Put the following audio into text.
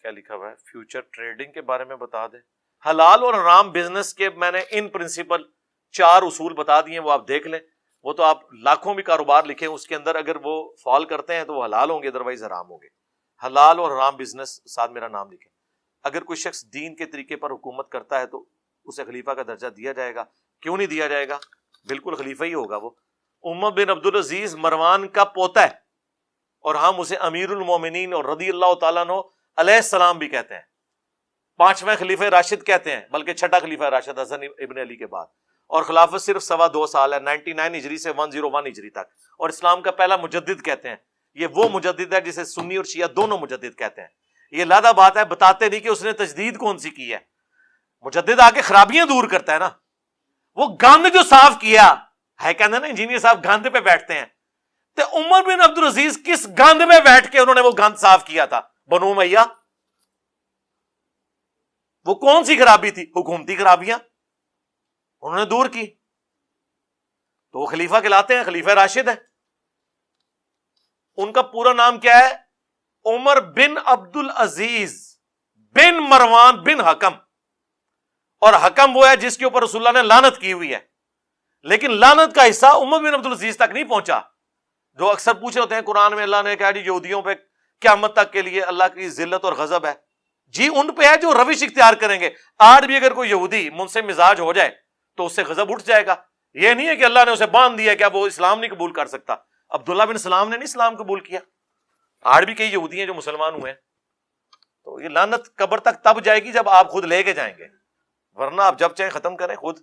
کیا لکھا ہوا ہے, فیوچر ٹریڈنگ کے بارے میں بتا دیں. حلال اور حرام بزنس کے میں نے ان پرنسپل 4 اصول بتا دیے, وہ آپ دیکھ لیں. وہ تو آپ لاکھوں بھی کاروبار لکھیں, اس کے اندر اگر وہ فال کرتے ہیں تو وہ حلال ہوں گے, ادروائز حرام ہوں گے. حلال اور حرام بزنس, ساتھ میرا نام لکھیں. اگر کوئی شخص دین کے طریقے پر حکومت کرتا ہے تو اسے خلیفہ کا درجہ دیا جائے گا. کیوں نہیں دیا جائے گا؟ بالکل خلیفہ ہی ہوگا وہ. عمر بن عبدالعزیز مروان کا پوتا ہے, اور ہم اسے امیر المومنین اور رضی اللہ تعالیٰ عنہ علیہ السلام بھی کہتے ہیں. 5ویں خلیفہ راشد کہتے ہیں, بلکہ 6ٹھا خلیفہ راشد حسن ابن علی کے بعد. اور خلافت صرف 2.25 سال ہے, 99 ہجری سے 101 ہجری تک. اور اسلام کا پہلا مجدد کہتے ہیں. یہ وہ مجدد ہے جسے سنی اور شیعہ دونوں مجدد کہتے ہیں. یہ علیحدہ بات ہے, بتاتے نہیں کہ اس نے تجدید کون سی کی ہے. مجدد آ کے خرابیاں دور کرتا ہے نا. وہ گند جو صاف کیا ہے, کہتے ہیں نا انجینئر صاحب گند پہ بیٹھتے ہیں, تو عمر بن عبدالعزیز کس گند میں بیٹھ کے انہوں نے وہ گند صاف کیا تھا؟ بنو امیہ. وہ کون سی خرابی تھی؟ حکومتی خرابیاں انہوں نے دور کی, تو وہ خلیفہ کہلاتے ہیں, خلیفہ راشد ہے. ان کا پورا نام کیا ہے؟ عمر بن عبدالعزیز بن مروان بن حکم. اور حکم وہ ہے جس کے اوپر رسول اللہ نے لعنت کی ہوئی ہے, لیکن لعنت کا حصہ عمر بن عبدالعزیز تک نہیں پہنچا. جو اکثر پوچھے ہوتے ہیں قرآن میں اللہ نے کہا جی یہودیوں پہ قیامت تک کے لیے اللہ کی ذلت اور غضب ہے. جی ان پہ ہے جو روش اختیار کریں گے. آج بھی اگر کوئی یہودی من سے مزاج ہو جائے تو اس سے غضب اٹھ جائے گا. یہ نہیں ہے کہ اللہ نے اسے باندھ دیا کہ اب وہ اسلام نہیں قبول کر سکتا. عبداللہ بن سلام نے نہیں اسلام قبول کیا. آج بھی کئی یہودی ہیں جو مسلمان ہوئے ہیں. تو یہ لعنت قبر تک تب جائے گی جب آپ خود لے کے جائیں گے, ورنہ آپ جب چاہیں ختم کریں خود.